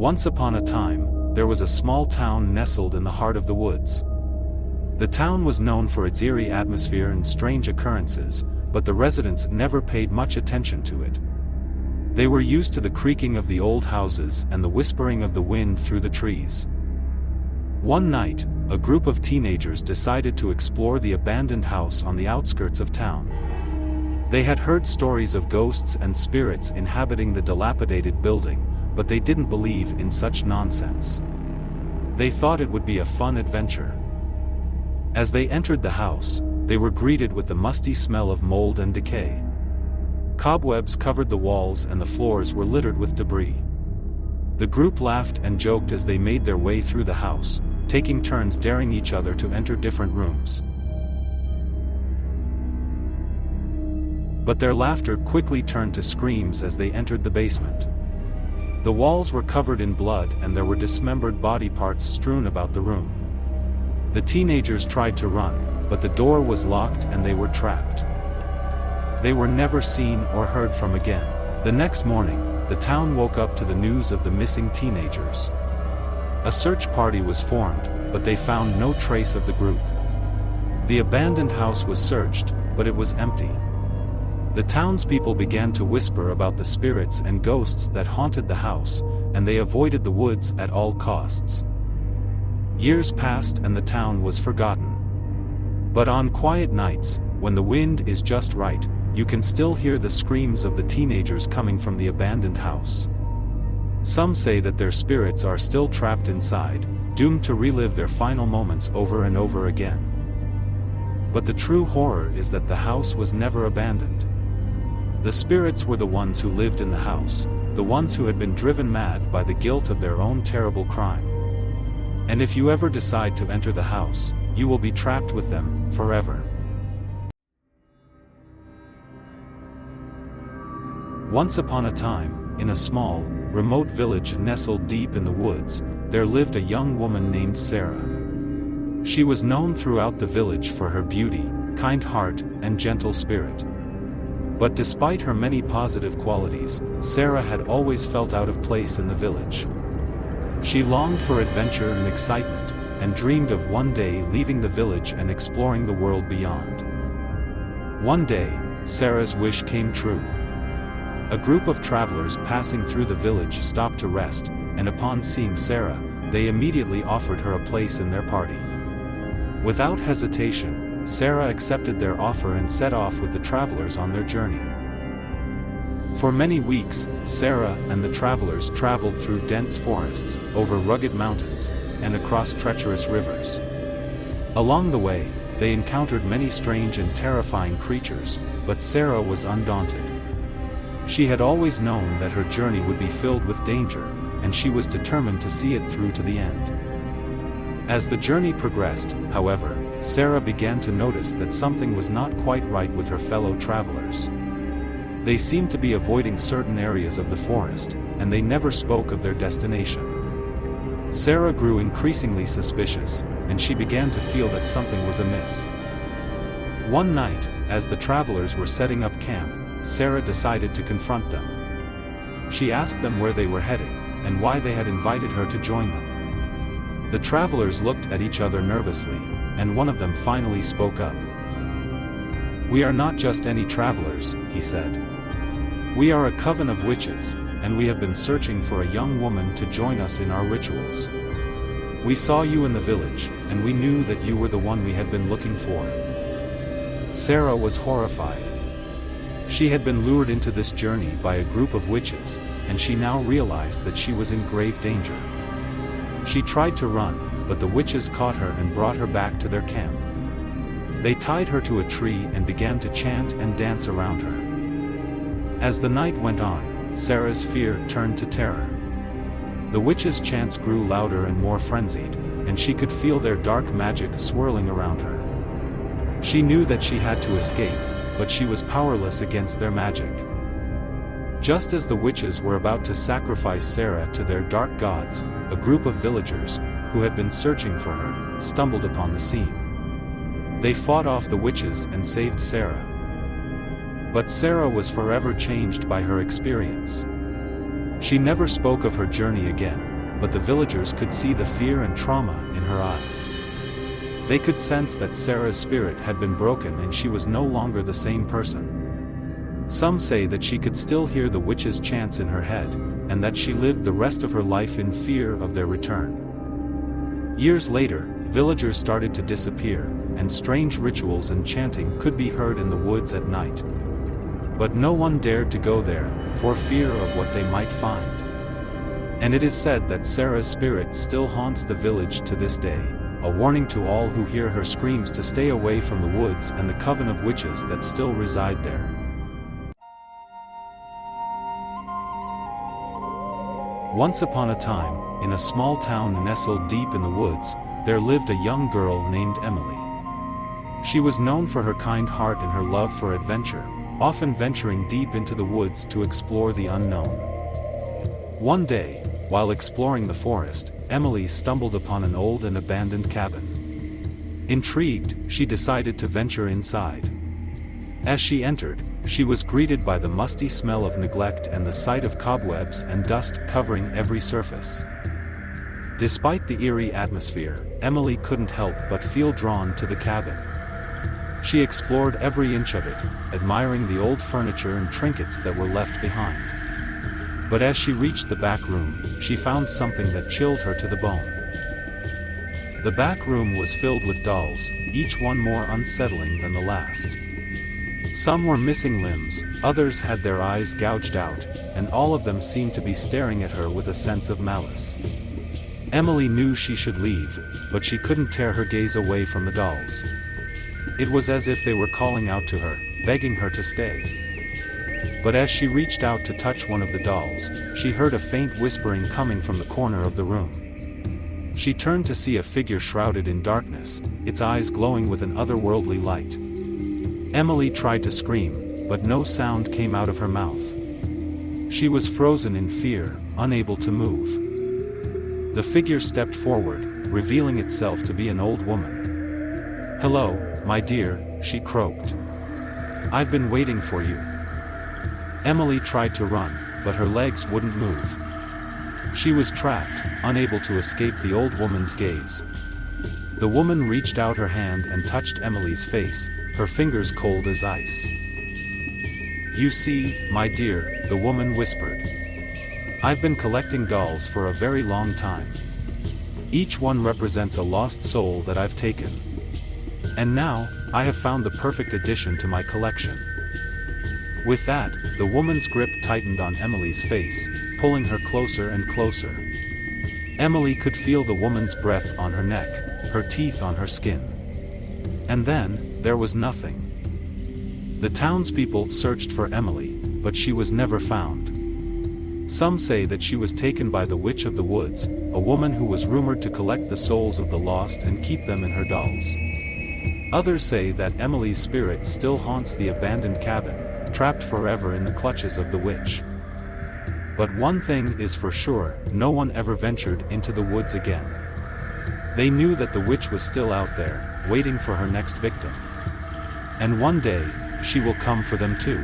Once upon a time, there was a small town nestled in the heart of the woods. The town was known for its eerie atmosphere and strange occurrences, but the residents never paid much attention to it. They were used to the creaking of the old houses and the whispering of the wind through the trees. One night, a group of teenagers decided to explore the abandoned house on the outskirts of town. They had heard stories of ghosts and spirits inhabiting the dilapidated building, but they didn't believe in such nonsense. They thought it would be a fun adventure. As they entered the house, they were greeted with the musty smell of mold and decay. Cobwebs covered the walls and the floors were littered with debris. The group laughed and joked as they made their way through the house, taking turns daring each other to enter different rooms. But their laughter quickly turned to screams as they entered the basement. The walls were covered in blood and there were dismembered body parts strewn about the room. The teenagers tried to run, but the door was locked and they were trapped. They were never seen or heard from again. The next morning, the town woke up to the news of the missing teenagers. A search party was formed, but they found no trace of the group. The abandoned house was searched, but it was empty. The townspeople began to whisper about the spirits and ghosts that haunted the house, and they avoided the woods at all costs. Years passed and the town was forgotten. But on quiet nights, when the wind is just right, you can still hear the screams of the teenagers coming from the abandoned house. Some say that their spirits are still trapped inside, doomed to relive their final moments over and over again. But the true horror is that the house was never abandoned. The spirits were the ones who lived in the house, the ones who had been driven mad by the guilt of their own terrible crime. And if you ever decide to enter the house, you will be trapped with them, forever. Once upon a time, in a small, remote village nestled deep in the woods, there lived a young woman named Sarah. She was known throughout the village for her beauty, kind heart, and gentle spirit. But despite her many positive qualities, Sarah had always felt out of place in the village. She longed for adventure and excitement, and dreamed of one day leaving the village and exploring the world beyond. One day, Sarah's wish came true. A group of travelers passing through the village stopped to rest, and upon seeing Sarah, they immediately offered her a place in their party. Without hesitation, Sarah accepted their offer and set off with the travelers on their journey. For many weeks, Sarah and the travelers traveled through dense forests, over rugged mountains, and across treacherous rivers. Along the way, they encountered many strange and terrifying creatures, but Sarah was undaunted. She had always known that her journey would be filled with danger, and she was determined to see it through to the end. As the journey progressed, however, Sarah began to notice that something was not quite right with her fellow travelers. They seemed to be avoiding certain areas of the forest, and they never spoke of their destination. Sarah grew increasingly suspicious, and she began to feel that something was amiss. One night, as the travelers were setting up camp, Sarah decided to confront them. She asked them where they were heading, and why they had invited her to join them. The travelers looked at each other nervously, and one of them finally spoke up. "We are not just any travelers," he said. "We are a coven of witches, and we have been searching for a young woman to join us in our rituals. We saw you in the village, and we knew that you were the one we had been looking for." Sarah was horrified. She had been lured into this journey by a group of witches, and she now realized that she was in grave danger. She tried to run, but the witches caught her and brought her back to their camp. They tied her to a tree and began to chant and dance around her. As the night went on, Sarah's fear turned to terror. The witches' chants grew louder and more frenzied, and she could feel their dark magic swirling around her. She knew that she had to escape, but she was powerless against their magic. Just as the witches were about to sacrifice Sarah to their dark gods, a group of villagers, who had been searching for her, stumbled upon the scene. They fought off the witches and saved Sarah. But Sarah was forever changed by her experience. She never spoke of her journey again, but the villagers could see the fear and trauma in her eyes. They could sense that Sarah's spirit had been broken and she was no longer the same person. Some say that she could still hear the witch's chants in her head, and that she lived the rest of her life in fear of their return. Years later, villagers started to disappear, and strange rituals and chanting could be heard in the woods at night. But no one dared to go there, for fear of what they might find. And it is said that Sarah's spirit still haunts the village to this day, a warning to all who hear her screams to stay away from the woods and the coven of witches that still reside there. Once upon a time, in a small town nestled deep in the woods, there lived a young girl named Emily. She was known for her kind heart and her love for adventure, often venturing deep into the woods to explore the unknown. One day, while exploring the forest, Emily stumbled upon an old and abandoned cabin. Intrigued, she decided to venture inside. As she entered, she was greeted by the musty smell of neglect and the sight of cobwebs and dust covering every surface. Despite the eerie atmosphere, Emily couldn't help but feel drawn to the cabin. She explored every inch of it, admiring the old furniture and trinkets that were left behind. But as she reached the back room, she found something that chilled her to the bone. The back room was filled with dolls, each one more unsettling than the last. Some were missing limbs, others had their eyes gouged out, and all of them seemed to be staring at her with a sense of malice. Emily knew she should leave, but she couldn't tear her gaze away from the dolls. It was as if they were calling out to her, begging her to stay. But as she reached out to touch one of the dolls, she heard a faint whispering coming from the corner of the room. She turned to see a figure shrouded in darkness, its eyes glowing with an otherworldly light. Emily tried to scream, but no sound came out of her mouth. She was frozen in fear, unable to move. The figure stepped forward, revealing itself to be an old woman. "Hello, my dear," she croaked. "I've been waiting for you." Emily tried to run, but her legs wouldn't move. She was trapped, unable to escape the old woman's gaze. The woman reached out her hand and touched Emily's face, her fingers cold as ice. "You see, my dear," the woman whispered. "I've been collecting dolls for a very long time. Each one represents a lost soul that I've taken. And now, I have found the perfect addition to my collection." With that, the woman's grip tightened on Emily's face, pulling her closer and closer. Emily could feel the woman's breath on her neck, her teeth on her skin. And then, there was nothing. The townspeople searched for Emily, but she was never found. Some say that she was taken by the Witch of the Woods, a woman who was rumored to collect the souls of the lost and keep them in her dolls. Others say that Emily's spirit still haunts the abandoned cabin, trapped forever in the clutches of the witch. But one thing is for sure, no one ever ventured into the woods again. They knew that the witch was still out there, waiting for her next victim. And one day, she will come for them too.